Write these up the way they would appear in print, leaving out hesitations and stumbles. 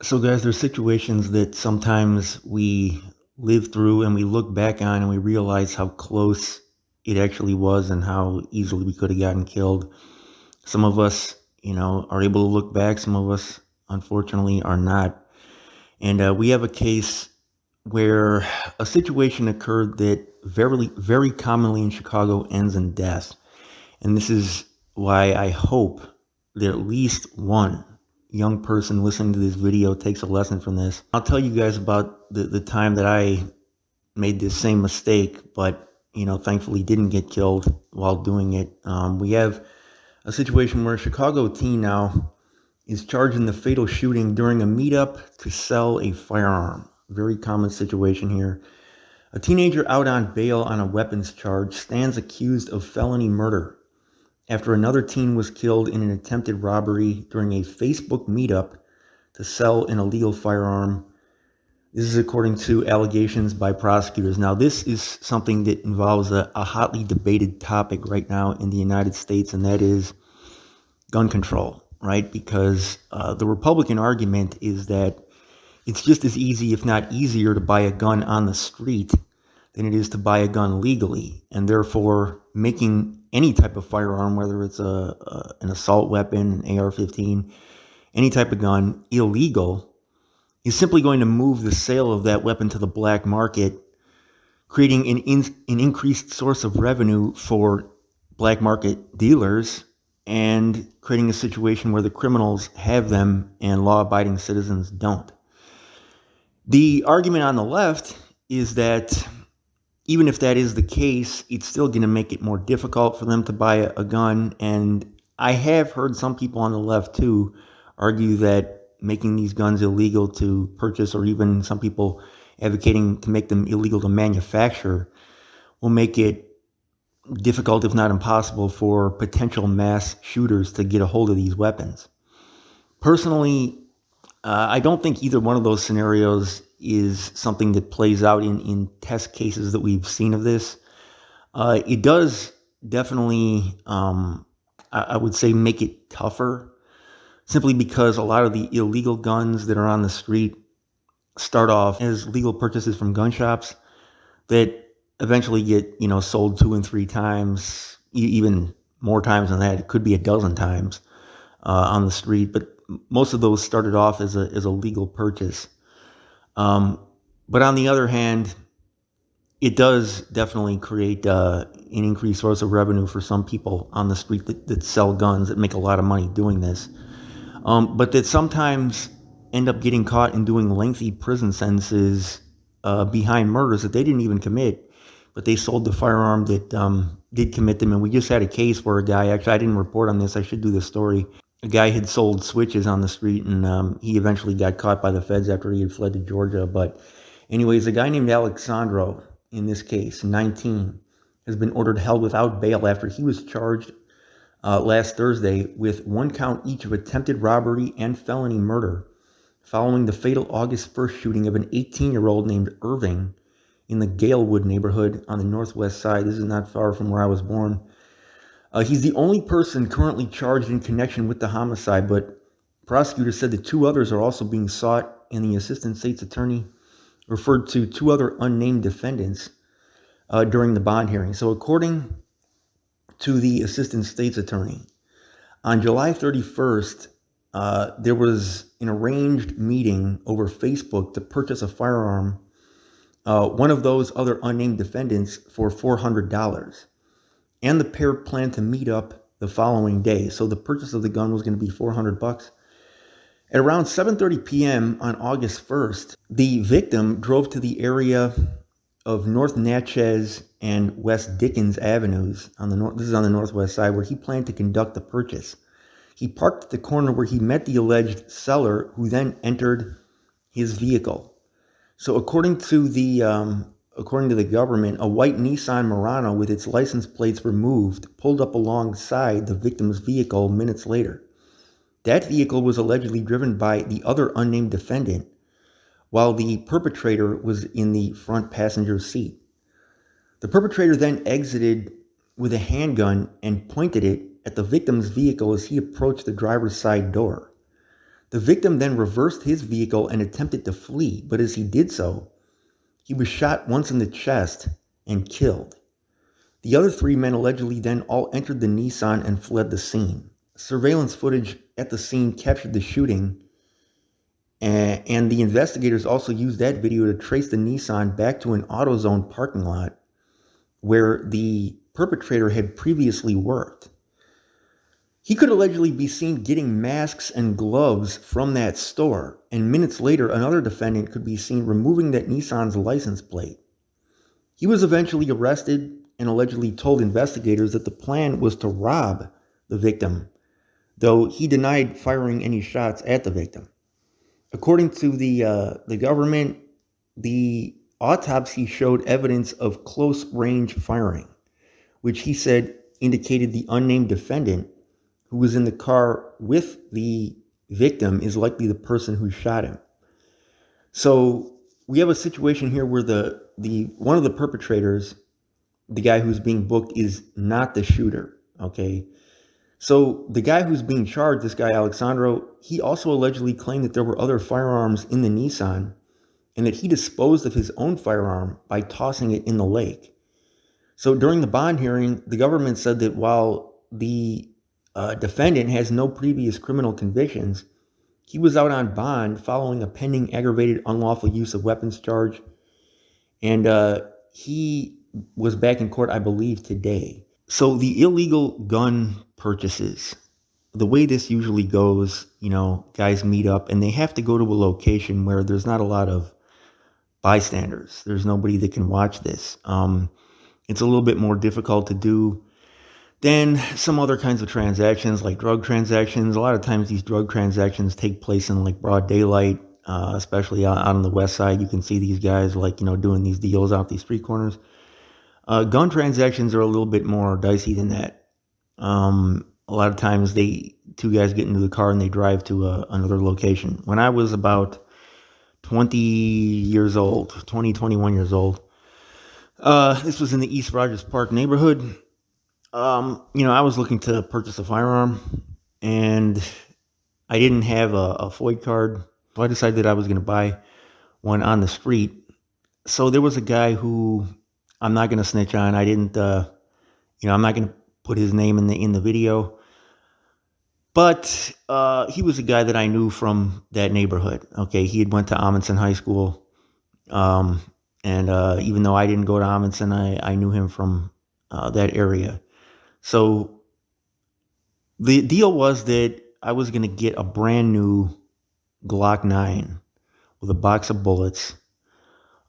So, guys, there's situations that sometimes we live through and we look back on and we realize how close it actually was and how easily we could have gotten killed. Some of us, are able to look back. Some of us, unfortunately, are not. And we have a case where a situation occurred that very commonly in Chicago ends in death. And this is why I hope that at least one young person listening to this video takes a lesson from this. I'll tell you guys about the time that I made this same mistake, but, thankfully didn't get killed while doing it. We have a situation where a Chicago teen now is charged in the fatal shooting during a meetup to sell a firearm. Very common situation here. A teenager out on bail on a weapons charge stands accused of felony murder after another teen was killed in an attempted robbery during a Facebook meetup to sell an illegal firearm. This is according to allegations by prosecutors. Now, this is something that involves a hotly debated topic right now in the United States, and that is gun control, right? Because the Republican argument is that it's just as easy, if not easier, to buy a gun on the street than it is to buy a gun legally, and therefore making any type of firearm, whether it's an assault weapon, an AR-15, any type of gun, illegal, is simply going to move the sale of that weapon to the black market, creating an increased source of revenue for black market dealers and creating a situation where the criminals have them and law-abiding citizens don't. The argument on the left is that even if that is the case, it's still going to make it more difficult for them to buy a gun. And I have heard some people on the left, too, argue that making these guns illegal to purchase, or even some people advocating to make them illegal to manufacture, will make it difficult, if not impossible, for potential mass shooters to get a hold of these weapons. Personally, I don't think either one of those scenarios is something that plays out in test cases that we've seen of this. It does definitely, I would say, make it tougher, simply because a lot of the illegal guns that are on the street start off as legal purchases from gun shops that eventually get, sold 2 and 3 times, even more times than that. It could be a dozen times on the street, but most of those started off as a legal purchase. But on the other hand, it does definitely create an increased source of revenue for some people on the street that sell guns, that make a lot of money doing this. But that sometimes end up getting caught in doing lengthy prison sentences behind murders that they didn't even commit, but they sold the firearm that did commit them. And we just had a case where a guy, actually, I didn't report on this, I should do this story. A guy had sold switches on the street, and he eventually got caught by the feds after he had fled to Georgia. But anyways, a guy named Alexandro, in this case, 19, has been ordered held without bail after he was charged last Thursday with 1 count each of attempted robbery and felony murder following the fatal August 1st shooting of an 18-year-old named Irving in the Galewood neighborhood on the northwest side. This is not far from where I was born. He's the only person currently charged in connection with the homicide, but prosecutors said that 2 others are also being sought, and the assistant state's attorney referred to 2 other unnamed defendants during the bond hearing. So according to the assistant state's attorney, on July 31st, there was an arranged meeting over Facebook to purchase a firearm, one of those other unnamed defendants, for $400. And the pair planned to meet up the following day. So the purchase of the gun was going to be $400. At around 7:30 p.m. on August 1st, the victim drove to the area of North Natchez and West Dickens Avenues this is on the northwest side, where he planned to conduct the purchase. He parked at the corner where he met the alleged seller, who then entered his vehicle. So according to the government, a white Nissan Murano with its license plates removed pulled up alongside the victim's vehicle minutes later. That vehicle was allegedly driven by the other unnamed defendant, while the perpetrator was in the front passenger seat. The perpetrator then exited with a handgun and pointed it at the victim's vehicle as he approached the driver's side door. The victim then reversed his vehicle and attempted to flee, but as he did so, he was shot once in the chest and killed. The other 3 men allegedly then all entered the Nissan and fled the scene. Surveillance footage at the scene captured the shooting, and the investigators also used that video to trace the Nissan back to an AutoZone parking lot where the perpetrator had previously worked. He could allegedly be seen getting masks and gloves from that store, and minutes later, another defendant could be seen removing that Nissan's license plate. He was eventually arrested and allegedly told investigators that the plan was to rob the victim, though he denied firing any shots at the victim. According to the government, the autopsy showed evidence of close-range firing, which he said indicated the unnamed defendant who was in the car with the victim is likely the person who shot him. So we have a situation here where the one of the perpetrators, the guy who's being booked, is not the shooter. Okay. So the guy who's being charged, this guy Alexandro, he also allegedly claimed that there were other firearms in the Nissan and that he disposed of his own firearm by tossing it in the lake. So during the bond hearing, the government said that while the defendant has no previous criminal convictions, he was out on bond following a pending aggravated unlawful use of weapons charge, and he was back in court, I believe, today. So the illegal gun purchases, the way this usually goes, guys meet up and they have to go to a location where there's not a lot of bystanders. There's nobody that can watch this. It's a little bit more difficult to do than some other kinds of transactions, like drug transactions. A lot of times these drug transactions take place in like broad daylight, especially out on the west side. You can see these guys doing these deals out these street corners. Gun transactions are a little bit more dicey than that. A lot of times two guys get into the car and they drive to another location. When I was about 21 years old, this was in the East Rogers Park neighborhood. I was looking to purchase a firearm and I didn't have a FOID card. So I decided that I was going to buy one on the street. So there was a guy who I'm not going to snitch on. I didn't, I'm not going to put his name in the video, but, he was a guy that I knew from that neighborhood. Okay. He had went to Amundsen High School. And even though I didn't go to Amundsen, I knew him from, that area. So the deal was that I was going to get a brand new Glock 9 with a box of bullets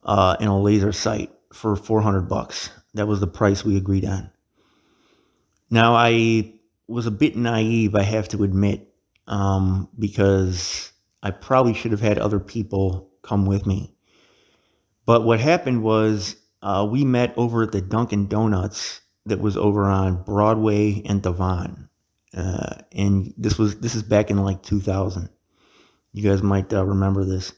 and a laser sight for $400. That was the price we agreed on. Now, I was a bit naive, I have to admit, because I probably should have had other people come with me. But what happened was we met over at the Dunkin' Donuts that was over on Broadway and Devon. And this is back in like 2000. You guys might remember this.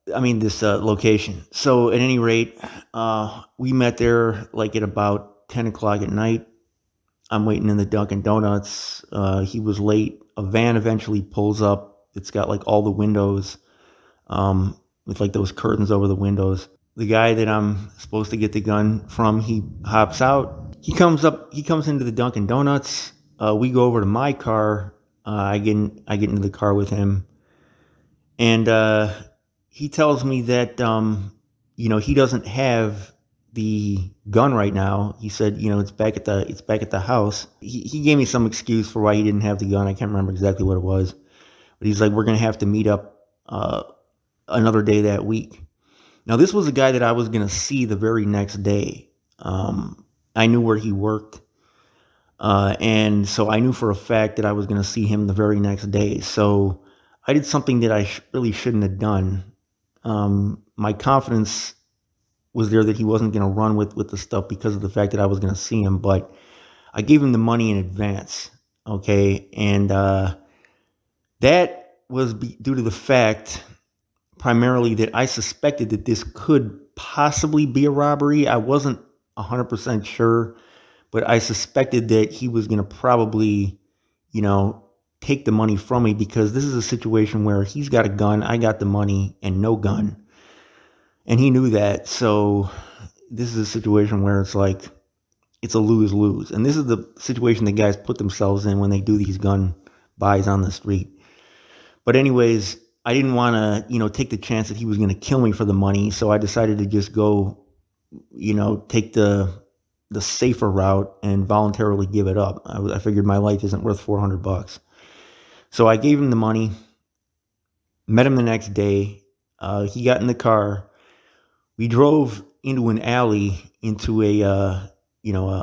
This location. So at any rate, we met there like at about 10 o'clock at night. I'm waiting in the Dunkin' Donuts. He was late. A van eventually pulls up. It's got like all the windows, with like those curtains over the windows. The guy that I'm supposed to get the gun from, he hops out. He comes into the Dunkin' Donuts. We go over to my car. I get into the car with him. And he tells me that, he doesn't have the gun right now. He said, it's back at the house. He gave me some excuse for why he didn't have the gun. I can't remember exactly what it was. But he's like, we're going to have to meet up another day that week. Now, this was a guy that I was going to see the very next day. I knew where he worked. And so I knew for a fact that I was going to see him the very next day. So I did something that I really shouldn't have done. My confidence was there that he wasn't going to run with the stuff because of the fact that I was going to see him. But I gave him the money in advance. Okay. And that was due to the fact primarily that I suspected that this could possibly be a robbery. I wasn't 100% sure, but I suspected that he was going to probably, take the money from me, because this is a situation where he's got a gun, I got the money and no gun. And he knew that. So this is a situation where it's like, it's a lose-lose. And this is the situation the guys put themselves in when they do these gun buys on the street. But anyways, I didn't want to, take the chance that he was going to kill me for the money. So I decided to just go, take the safer route and voluntarily give it up. I figured my life isn't worth $400. So I gave him the money, met him the next day. He got in the car. We drove into an alley, into a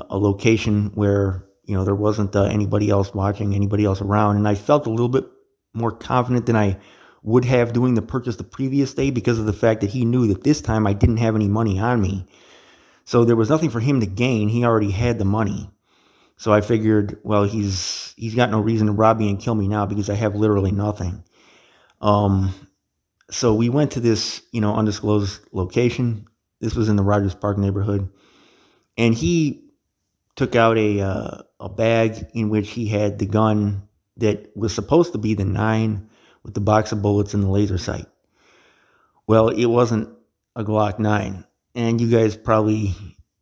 location where, there wasn't anybody else watching, anybody else around. And I felt a little bit more confident than I would have doing the purchase the previous day, because of the fact that he knew that this time I didn't have any money on me. So there was nothing for him to gain. He already had the money. So I figured, well, he's got no reason to rob me and kill me now, because I have literally nothing. So we went to this, undisclosed location. This was in the Rogers Park neighborhood. And he took out a bag in which he had the gun that was supposed to be the 9 with the box of bullets and the laser sight. Well, it wasn't a Glock 9. And you guys probably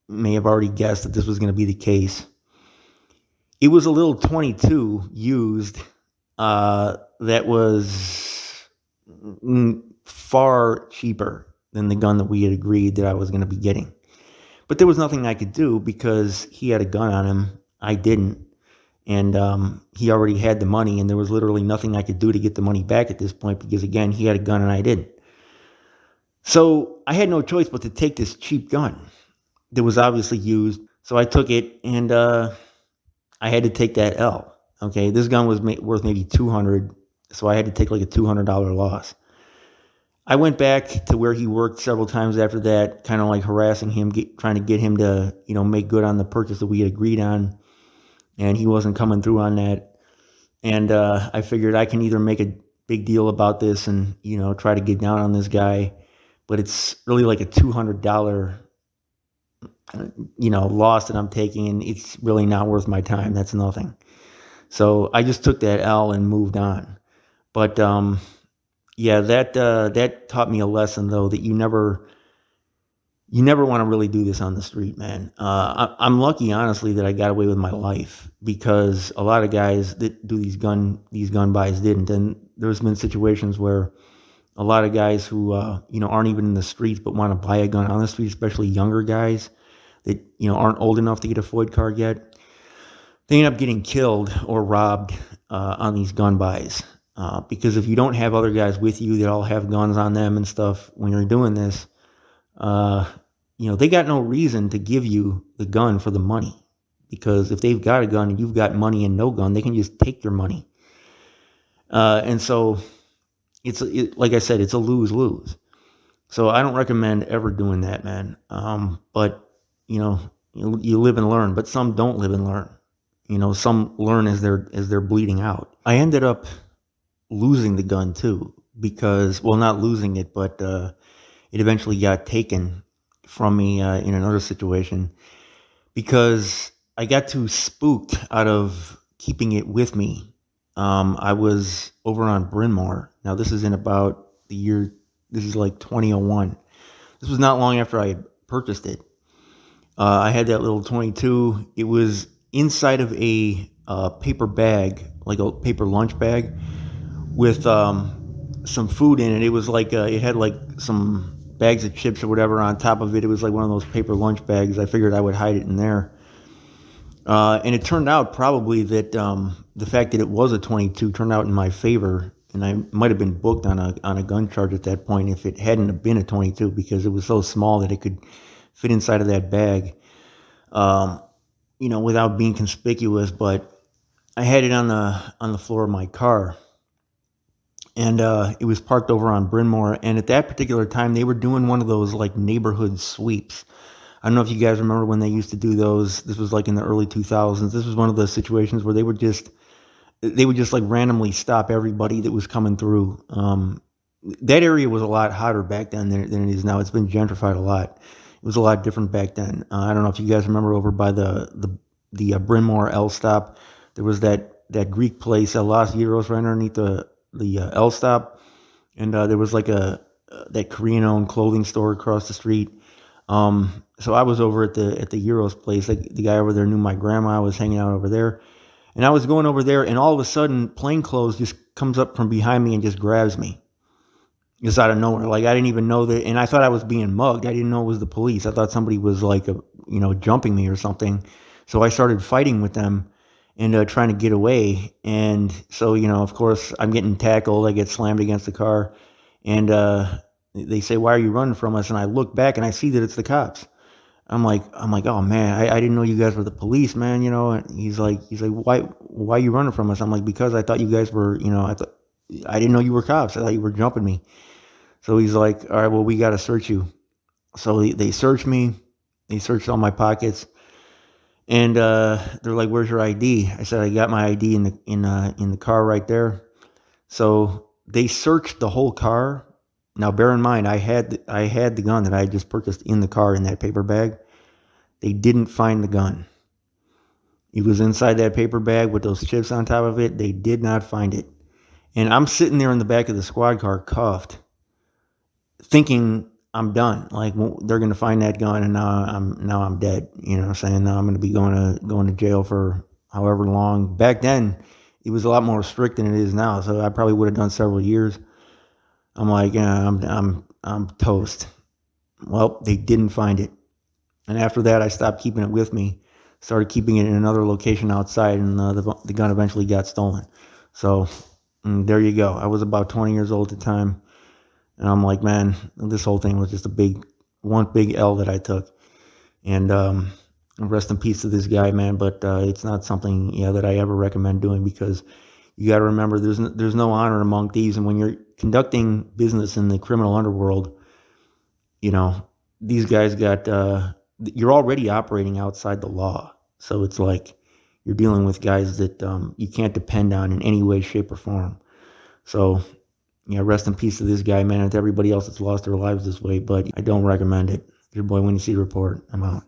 may have already guessed that this was going to be the case. It was a little 22 used that was far cheaper than the gun that we had agreed that I was going to be getting. But there was nothing I could do, because he had a gun on him. I didn't. And he already had the money, and there was literally nothing I could do to get the money back at this point, because, again, he had a gun and I didn't. So I had no choice but to take this cheap gun that was obviously used. So I took it, and I had to take that L. Okay, this gun was worth maybe $200, so I had to take like a $200 loss. I went back to where he worked several times after that, kind of like harassing him, trying to get him to, make good on the purchase that we had agreed on. And he wasn't coming through on that. And I figured I can either make a big deal about this and, try to get down on this guy. But it's really like a $200, loss that I'm taking. And it's really not worth my time. That's nothing. So I just took that L and moved on. But, yeah, that taught me a lesson, though, that you never want to really do this on the street, man. I'm lucky, honestly, that I got away with my life, because a lot of guys that do these gun buys didn't. And there's been situations where a lot of guys who aren't even in the streets but want to buy a gun on the street, especially younger guys that aren't old enough to get a FOID card yet, they end up getting killed or robbed on these gun buys. Because if you don't have other guys with you that all have guns on them and stuff when you're doing this, they got no reason to give you the gun for the money. Because if they've got a gun and you've got money and no gun, they can just take your money. And so, like I said, it's a lose-lose. So I don't recommend ever doing that, man. But, you live and learn. But some don't live and learn. Some learn as they're bleeding out. I ended up losing the gun too, because, well, not losing it, but it eventually got taken from me in another situation, because I got too spooked out of keeping it with me. I was over on Bryn Mawr. Now, this is in about this is like 2001. This was not long after I had purchased it. I had that little 22. It was inside of a paper bag, like a paper lunch bag, with some food in it. It was like it had like some bags of chips or whatever on top of it. It was like one of those paper lunch bags. I figured I would hide it in there. And it turned out probably that the fact that it was a 22 turned out in my favor, and I might have been booked on a gun charge at that point if it hadn't have been a 22, because it was so small that it could fit inside of that bag, without being conspicuous. But I had it on the floor of my car. And it was parked over on Bryn Mawr. And at that particular time, they were doing one of those like neighborhood sweeps. I don't know if you guys remember when they used to do those. This was like in the early 2000s. This was one of those situations where they would just like randomly stop everybody that was coming through. That area was a lot hotter back then than it is now. It's been gentrified a lot. It was a lot different back then. I don't know if you guys remember over by the Bryn Mawr L stop. There was that that Greek place, Los Gyros, right underneath the L stop, and there was like a that Korean-owned clothing store across the street. So I was over at the Euros place. Like the guy over there knew my grandma. I was hanging out over there, and I was going over there, and all of a sudden, plainclothes just comes up from behind me and just grabs me, just out of nowhere. Like I didn't even know that, and I thought I was being mugged. I didn't know it was the police. I thought somebody was like jumping me or something. So I started fighting with them and trying to get away. And so of course, I'm getting tackled. I get slammed against the car, and they say, "Why are you running from us?" And I look back and I see that it's the cops. I'm like, oh man, I didn't know you guys were the police, man. And he's like, why are you running from us? I'm like, because I thought you guys were, I didn't know you were cops. I thought you were jumping me. So he's like, all right, well, we got to search you. So they searched me. They searched all my pockets, and they're like, "Where's your ID?" I said, "I got my ID in the car right there." So they searched the whole car. Now, bear in mind, I had the gun that I had just purchased in the car in that paper bag. They didn't find the gun. It was inside that paper bag with those chips on top of it. They did not find it. And I'm sitting there in the back of the squad car, cuffed, thinking I'm done. Like, well, they're going to find that gun, and now I'm dead. You know what I'm saying? Now I'm going to be going to jail for however long. Back then, it was a lot more strict than it is now, so I probably would have done several years. I'm like, yeah, I'm toast. Well, they didn't find it, and after that, I stopped keeping it with me. Started keeping it in another location outside, and the gun eventually got stolen. So there you go. I was about 20 years old at the time. And I'm like, man, this whole thing was just one big L that I took. And rest in peace to this guy, man. But it's not something, that I ever recommend doing, because you got to remember there's no honor among thieves. And when you're conducting business in the criminal underworld, these guys you're already operating outside the law. So it's like you're dealing with guys that you can't depend on in any way, shape, or form. So rest in peace to this guy, man, and to everybody else that's lost their lives this way, but I don't recommend it. Your boy, Winnie C. Report. I'm out.